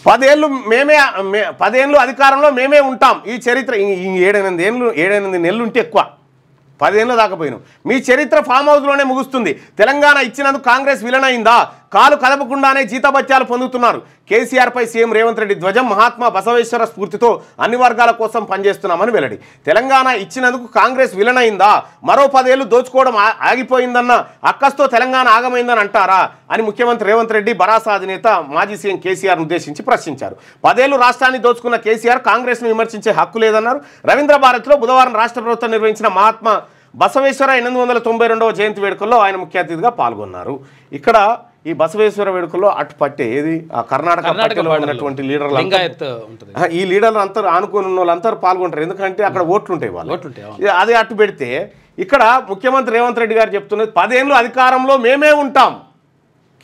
10 ఏళ్ళు అధికారంలో మేమే ఉంటాం. ఈ చరిత్ర 7-8 నెలలు ఉంటే ఎక్కువ, 10 ఏళ్ళు దాకపోయినాం. మీ చరిత్ర ఫామ్ హౌస్లోనే ముగుస్తుంది. తెలంగాణ ఇచ్చినందుకు కాంగ్రెస్ విలన్ అయిందా? కాలు కదపకుండానే జీతభత్యాలు పొందుతున్నారు. కేసీఆర్పై సీఎం రేవంత్ రెడ్డి ధ్వజం. మహాత్మా బసవేశ్వర స్ఫూర్తితో అన్ని వర్గాల కోసం పనిచేస్తున్నామని వెల్లడి. తెలంగాణ ఇచ్చినందుకు కాంగ్రెస్ విలన్ అయిందా? మరో 10 ఏళ్ళు దోచుకోవడం ఆగిపోయిందన్న అక్కస్తో తెలంగాణ ఆగమైందని అంటారా అని ముఖ్యమంత్రి రేవంత్ రెడ్డి భరాసా అధినేత మాజీ సీఎం కేసీఆర్ ఉద్దేశించి ప్రశ్నించారు. 10 ఏళ్ళు రాష్ట్రాన్ని దోచుకున్న కేసీఆర్ కాంగ్రెస్ను విమర్శించే హక్కు లేదన్నారు. రవీంద్ర భారత్లో బుధవారం రాష్ట్ర ప్రభుత్వం నిర్వహించిన మహాత్మా బసవేశ్వర 892వ జయంతి వేడుకల్లో ఆయన ముఖ్య అతిథిగా పాల్గొన్నారు. ఇక్కడ ఈ బసవేశ్వర వేడుకల్లో అటు పట్టే ఏది కర్ణాటక పట్టెలో ఉన్నటువంటి లీడర్లు, ఈ లీడర్లు అంతా ఆనుకుని ఉన్న వాళ్ళందరూ పాల్గొంటారు. ఎందుకంటే అక్కడ ఓట్లు ఉంటాయి వాళ్ళు. అది అటు పెడితే ఇక్కడ ముఖ్యమంత్రి రేవంత్ రెడ్డి గారు చెప్తున్నది 10 ఏళ్ళు అధికారంలో మేమే ఉంటాం.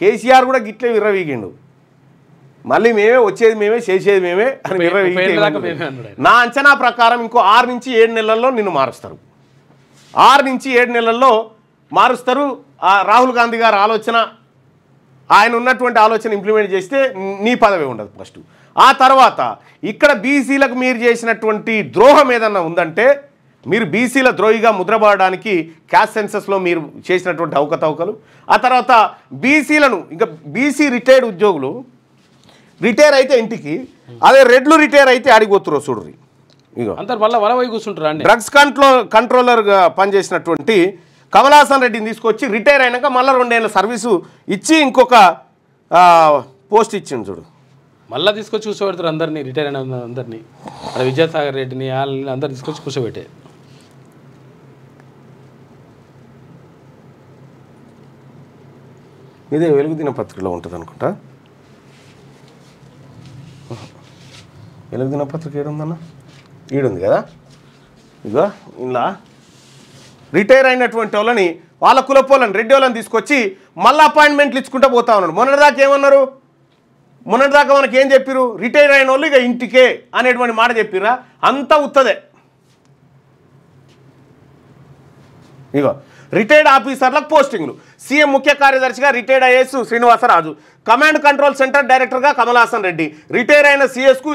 కేసీఆర్ కూడా గిట్లే విర్రవీగిండు. మళ్ళీ మేమే వచ్చేది మేమే చేసేది మేమే అని విర్రవీగి, నా అంచనా ప్రకారం ఇంకో 6 నుంచి 7 నెలల్లో నిన్ను మారుస్తారు. 6 నుంచి 7 నెలల్లో మారుస్తారు. రాహుల్ గాంధీ గారి ఆలోచన, ఆయన ఉన్నటువంటి ఆలోచన ఇంప్లిమెంట్ చేస్తే నీ పదవి ఉండదు ఫస్ట్. ఆ తర్వాత ఇక్కడ బీసీలకు మీరు చేసినటువంటి ద్రోహం ఏదన్నా ఉందంటే, మీరు బీసీల ద్రోహిగా ముద్రపడడానికి క్యాస్ట్ సెన్సస్లో మీరు చేసినటువంటి అవకతవకలు, ఆ తర్వాత బీసీలను ఇంకా బీసీ రిటైర్డ్ ఉద్యోగులు రిటైర్ అయితే ఇంటికి, అదే రెడ్లు రిటైర్ అయితే అడిగిపోతురో చూడరు. ఇగో డ్రగ్స్ కంట్రోలర్గా పనిచేసినటువంటి కమలాసన్ రెడ్డిని తీసుకొచ్చి రిటైర్ అయినాక మళ్ళీ 2 ఏళ్ళ సర్వీసు ఇచ్చి ఇంకొక పోస్ట్ ఇచ్చింది చూడు. మళ్ళీ తీసుకొచ్చి కూర్చోబెడతారు అందరినీ, రిటైర్ అయిన అందరినీ. అక్కడ విద్యాసాగర్ రెడ్డిని అందరు తీసుకొచ్చి కూర్చోబెట్టే. ఇదే వెలుగు దినపత్రికలో ఉంటుంది అనుకుంటా. వెలుగు దినపత్రిక ఏడుందన్న? ఈడుంది కదా. ఇగో ఇలా రిటైర్ అయినటువంటి వాళ్ళని, వాళ్ళ కులపోళ్ళని, రెడ్డి వాళ్ళని తీసుకొచ్చి మళ్ళీ అపాయింట్మెంట్లు ఇచ్చుకుంటూ పోతా ఉన్నాడు. మొన్నటిదాకా ఏమన్నారు? మొన్నటిదాకా మనకి ఏం చెప్పారు? రిటైర్ అయిన వాళ్ళు ఇక ఇంటికే అనేటువంటి మాట చెప్పిరా. అంతా ఉత్తదే. ఇగో రిటైర్డ్ ఆఫీసర్లకు పోస్టింగ్లు. సీఎం ముఖ్య కార్యదర్శిగా retired IAS Srinivasaraju, command control centre డైరెక్టర్గా కమలాసన్ రెడ్డి, రిటైర్ అయిన సిఎస్కు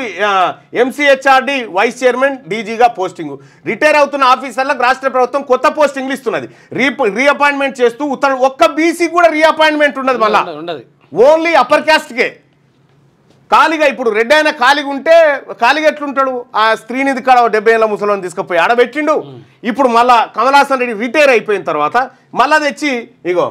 MCHRD vice chairman డీజీగా posting. Retire అవుతున్న ఆఫీసర్లకు రాష్ట్ర ప్రభుత్వం కొత్త పోస్టింగ్లు ఇస్తున్నది. రీఅపాయింట్మెంట్ చేస్తూ ఒక్క బీసీ కూడా రీఅపాయింట్మెంట్ ఉండదు. మళ్ళీ ఓన్లీ అప్పర్ క్యాస్ట్కే ఖాళీగా. ఇప్పుడు రెడ్డి అయినా ఖాళీగా ఉంటే ఖాళీగా ఎట్లుంటాడు? ఆ స్త్రీనిధి కాడ 70 ఏళ్ళ ముసలిని తీసుకుపోయి ఆడబెట్టిండు. ఇప్పుడు మళ్ళా కమలాసన్ రెడ్డి రిటైర్ అయిపోయిన తర్వాత మళ్ళా తెచ్చి ఇగో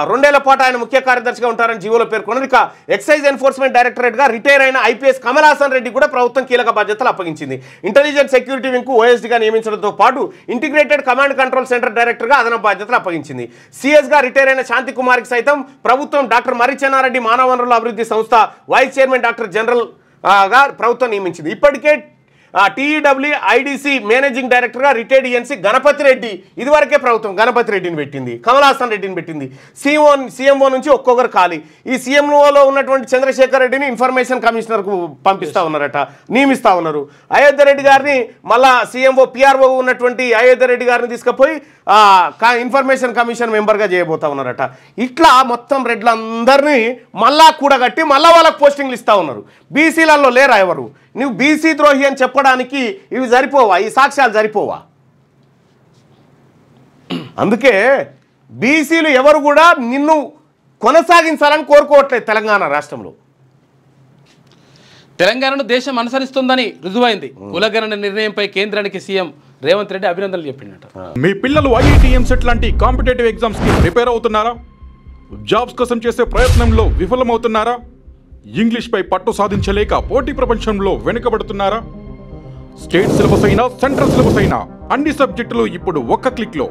2 ఏళ్ల పాటు ఆయన ముఖ్య కార్యదర్శిగా ఉంటారని జీవోలో పేర్కొన్నది. ఇక ఎక్సైజ్ ఎన్ఫోర్స్మెంట్ డైరెక్టరేట్గా రిటైర్ అయిన ఐపీఎస్ కమలాసన్ రెడ్డి కూడా ప్రభుత్వం కీలక బాధ్యతలు అప్పగించింది. ఇంటెలిజెన్స్ సెక్యూరిటీ వింగ్కు ఓఎస్డీగా నియమించడంతో పాటు ఇంటిగ్రేటెడ్ కమాండ్ కంట్రోల్ సెంటర్ డైరెక్టర్గా అదనపు బాధ్యతలు అప్పగించింది. సిఎస్గా రిటైర్ అయిన శాంతి కుమార్కి సైతం ప్రభుత్వం డాక్టర్ మర్రిచెన్నారెడ్డి మానవ వనరుల అభివృద్ధి సంస్థ వైస్ చైర్మన్ డైరెక్టర్ జనరల్గా ప్రభుత్వం నియమించింది. ఇప్పటికే టీఈడబ్ల్యూ ఐడిసి మేనేజింగ్ డైరెక్టర్గా రిటైర్డ్ ఈఎన్సీ గణపతి రెడ్డి, ఇదివరకే ప్రభుత్వం గణపతి రెడ్డిని పెట్టింది, కమలాసన్ రెడ్డిని పెట్టింది. సీఎంఓ నుంచి ఒక్కొక్కరు ఖాళీ. ఈ సీఎంఓలో ఉన్నటువంటి చంద్రశేఖర్ రెడ్డిని ఇన్ఫర్మేషన్ కమిషనర్కు పంపిస్తూ ఉన్నారట, నియమిస్తూ ఉన్నారు. అయోధ్య రెడ్డి గారిని మళ్ళా సీఎంఓ పిఆర్ఓ ఉన్నటువంటి అయోధ్య రెడ్డి గారిని తీసుకుపోయి ఇన్ఫర్మేషన్ కమిషన్ మెంబర్గా చేయబోతా ఉన్నారట. ఇట్లా మొత్తం రెడ్లందరినీ మళ్ళా కూడగట్టి మళ్ళా వాళ్ళకి పోస్టింగ్లు ఇస్తూ ఉన్నారు. బీసీలలో లేరా ఎవరు? నువ్వు బీసీ ద్రోహి అని చెప్పడానికి ఇవి సరిపోవా? ఈ సాక్ష్యాలు సరిపోవా? అందుకే బీసీలు ఎవరు కూడా నిన్ను కొనసాగించాలని కోరుకోవట్లేదు తెలంగాణ రాష్ట్రంలో. తెలంగాణను దేశం అనుసరిస్తుందని రుజువైంది. కులగణన నిర్ణయంపై కేంద్రానికి సీఎం రేవంత్ రెడ్డి అభినందనలు చెప్పిండట. మీ పిల్లలు ఐఐటి ఎంసెట్ లాంటి కాంపిటేటివ్ ఎగ్జామ్స్ కి ప్రిపేర్ అవుతున్నారా? జాబ్స్ కోసం చేసే ప్రయత్నంలో విఫలమవుతున్నారా? ఇంగ్లీష్ పై పట్టు సాధించలేక పోటీ ప్రపంచంలో వెనుకబడుతున్నారా? స్టేట్ సిలబస్ అయినా సెంట్రల్ సిలబస్ అయినా అన్ని సబ్జెక్టులు ఇప్పుడు ఒక్క క్లిక్ లో.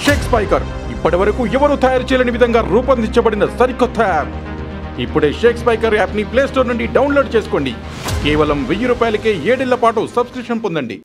షేక్ స్పైకర్ ఇప్పటి వరకు ఎవరు తయారు చేయలేని విధంగా రూపొందించబడిన సరికొత్త యాప్. ఇప్పుడే షేక్ స్పైకర్ యాప్ ని ప్లే స్టోర్ నుండి డౌన్లోడ్ చేసుకోండి. కేవలం 1000 రూపాయలకే 7 ఏళ్ల పాటు సబ్స్క్రిప్షన్ పొందండి.